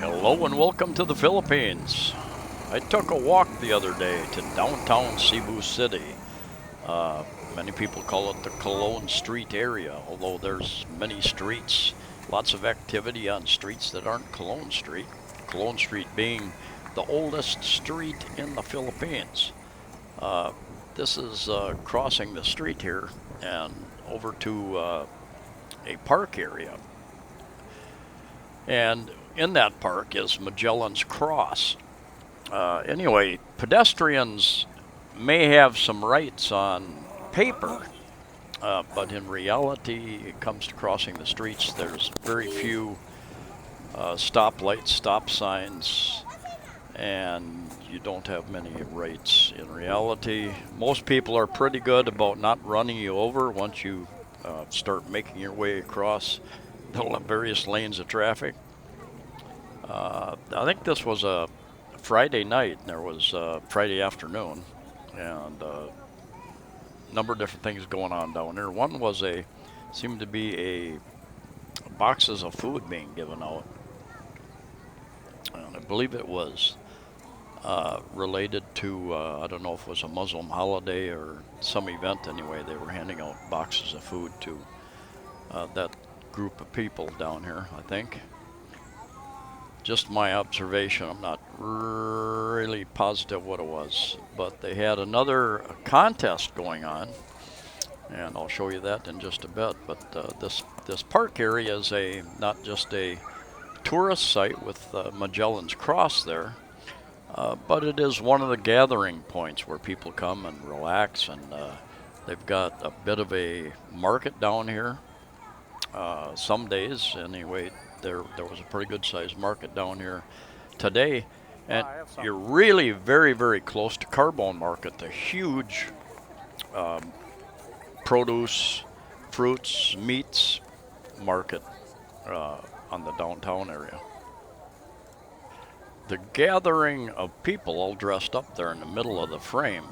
Hello and welcome to the Philippines. I took a walk the other day to downtown Cebu City. Many people call it the Cologne Street area, although there's many streets, lots of activity on streets that aren't Cologne Street. Cologne Street being the oldest street in the Philippines. Uh, this is crossing the street here and over to a park area. And in that park is Magellan's Cross. Anyway, pedestrians may have some rights on paper, but in reality, it comes to crossing the streets. There's very few stoplights, stop signs, and you don't have many rights in reality. Most people are pretty good about not running you over once you start making your way across the various lanes of traffic. I think this was a Friday night, and there was Friday afternoon, and a number of different things going on down there. One was seemed to be a boxes of food being given out, and I believe it was related to I don't know if it was a Muslim holiday or some event. Anyway, they were handing out boxes of food to that group of people down here, I think. Just my observation, I'm not really positive what it was, but they had another contest going on, and I'll show you that in just a bit. But this park area is not just a tourist site with Magellan's Cross there, but it is one of the gathering points where people come and relax, and they've got a bit of a market down here. Some days, anyway, there was a pretty good sized market down here today, and you're really very, very close to Carbone Market, the huge produce, fruits, meats market on the downtown area. The gathering of people all dressed up there in the middle of the frame,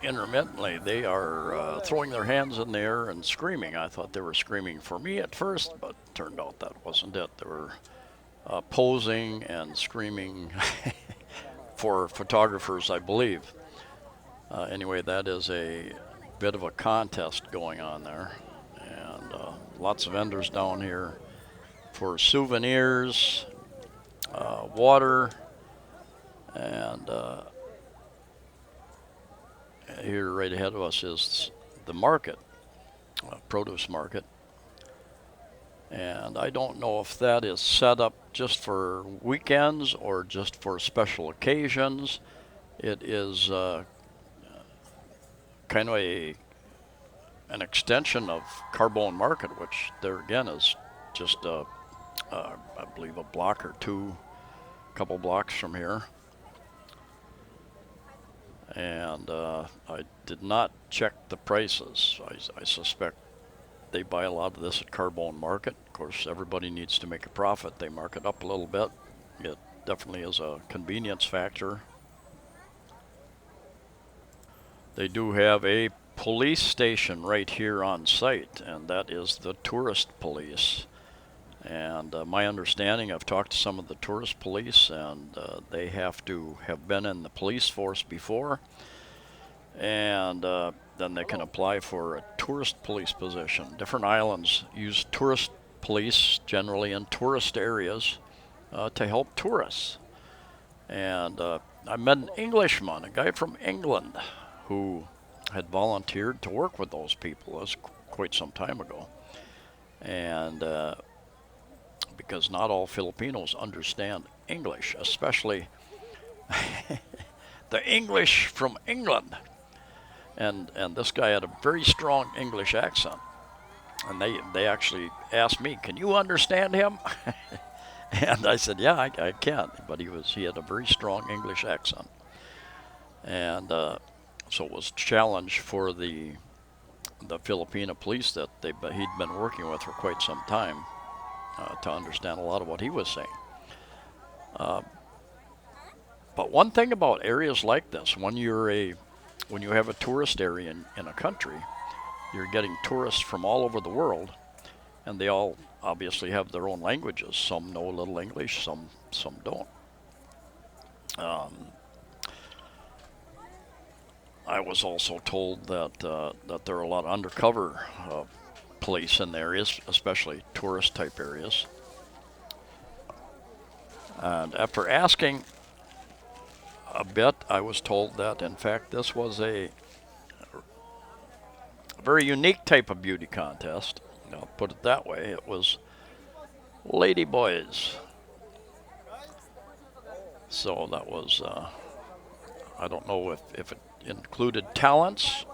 intermittently, they are throwing their hands in the air and screaming. I thought they were screaming for me at first, but turned out that wasn't it. They were posing and screaming for photographers, I believe. Anyway, that is a bit of a contest going on there, and lots of vendors down here for souvenirs, water, and here right ahead of us is the market, produce market, and I don't know if that is set up just for weekends or just for special occasions. It is kind of an extension of Carbone Market, which there again is just I believe a block or two, a couple blocks from here. And I did not check the prices. I suspect they buy a lot of this at Carbone Market. Of course, everybody needs to make a profit. They mark it up a little bit. It definitely is a convenience factor. They do have a police station right here on site, and that is the tourist police. And my understanding, I've talked to some of the tourist police, and they have to have been in the police force before, and then they can apply for a tourist police position. Different islands use tourist police, generally in tourist areas, to help tourists. And I met an Englishman, a guy from England, who had volunteered to work with those people. That was quite some time ago. And because not all Filipinos understand English, especially the English from England. And this guy had a very strong English accent. And they actually asked me, "Can you understand him?" And I said, "Yeah, I can." But he had a very strong English accent. And so it was a challenge for the Filipino police that he'd been working with for quite some time. To understand a lot of what he was saying. But one thing about areas like this, when you have a tourist area in a country, you're getting tourists from all over the world, and they all obviously have their own languages. Some know a little English, some don't. I was also told that that there are a lot of undercover police in the areas, especially tourist type areas. And after asking a bit, I was told that in fact this was a very unique type of beauty contest. I'll put it that way. It was lady boys. So that was, I don't know if it included talents.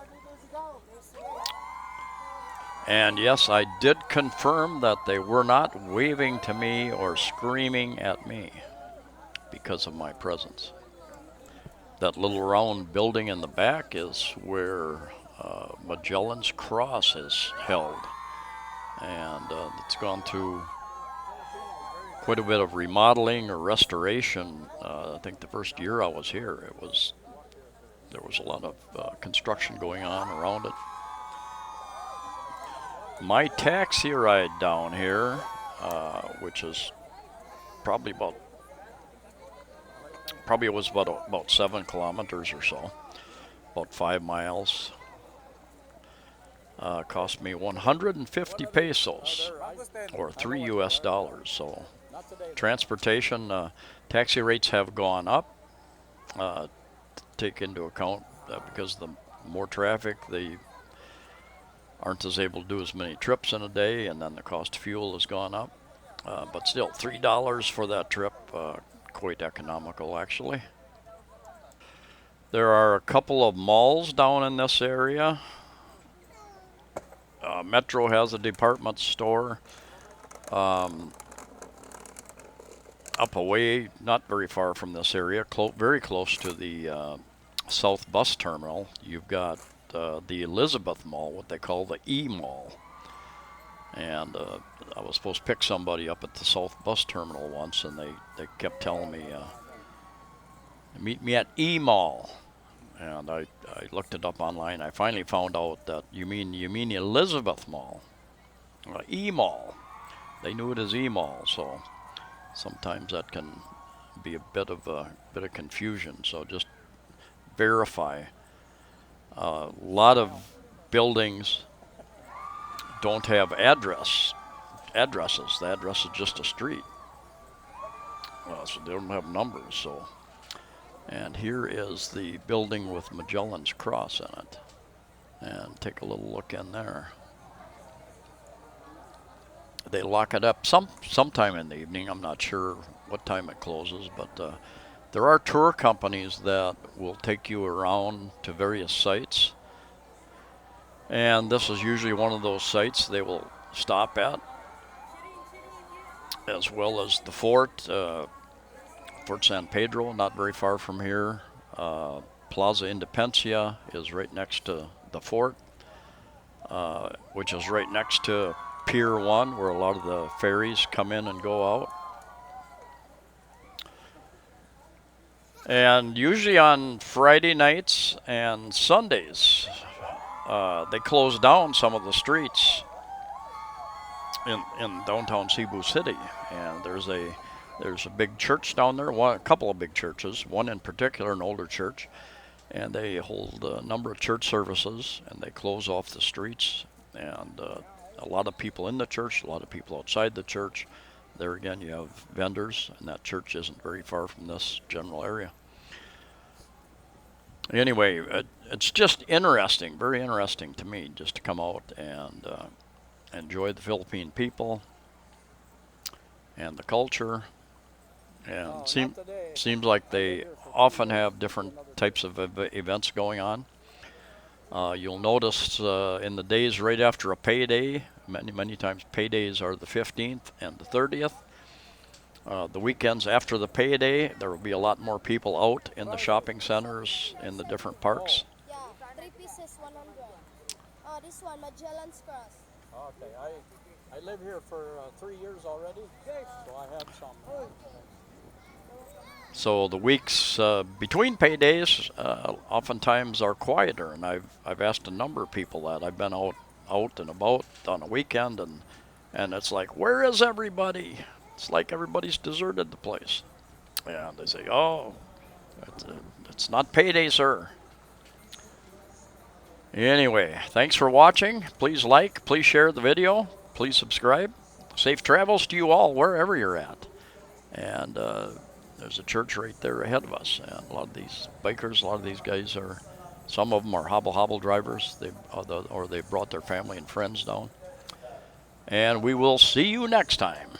And yes, I did confirm that they were not waving to me or screaming at me because of my presence. That little round building in the back is where Magellan's Cross is held. And it's gone through quite a bit of remodeling or restoration. I think the first year I was here, there was a lot of construction going on around it. My taxi ride down here, which is probably it was about 7 kilometers or so, about 5 miles. Cost me 150 pesos, or $3 US. So transportation, taxi rates have gone up. Take into account because the more traffic, they aren't as able to do as many trips in a day, and then the cost of fuel has gone up. But still, $3 for that trip, quite economical actually. There are a couple of malls down in this area. Metro has a department store up away, not very far from this area, very close to the South Bus Terminal. You've got the Elizabeth Mall, what they call the E Mall. And I was supposed to pick somebody up at the South Bus Terminal once, and they kept telling me, meet me at E Mall. And I looked it up online. I finally found out that you mean Elizabeth Mall, E Mall. They knew it as E Mall, so sometimes that can be a bit of confusion. So just verify. A lot of buildings don't have addresses. The address is just a street. So they don't have numbers. So, and here is the building with Magellan's Cross in it. And take a little look in there. They lock it up sometime in the evening. I'm not sure what time it closes, but there are tour companies that will take you around to various sites. And this is usually one of those sites they will stop at, as well as the fort, Fort San Pedro, not very far from here. Plaza Independencia is right next to the fort, which is right next to Pier 1, where a lot of the ferries come in and go out. And usually on Friday nights and Sundays, they close down some of the streets in downtown Cebu City. And there's a big church down there, a couple of big churches, one in particular, an older church. And they hold a number of church services, and they close off the streets. And a lot of people in the church, a lot of people outside the church. There again, you have vendors, and that church isn't very far from this general area. Anyway, it's just interesting, very interesting to me, just to come out and enjoy the Philippine people and the culture. And seems like they often have different types of events going on. You'll notice in the days right after a payday, many times paydays are the 15th and the 30th. The weekends after the payday, there will be a lot more people out in the shopping centers, in the different parks. Yeah, 3 pieces, 100. This one, Magellan's Cross. Okay, I live here for 3 years already, so I have some. So the weeks between paydays oftentimes are quieter, and I've asked a number of people that. I've been out and about on a weekend, and And it's like, where is everybody? It's like everybody's deserted the place. And they say, oh, it's not payday, sir. Anyway, thanks for watching. Please like, please share the video, please subscribe. Safe travels to you all, wherever you're at. And there's a church right there ahead of us. And a lot of these bikers, a lot of these guys are, some of them are hobble drivers, or they brought their family and friends down. And we will see you next time.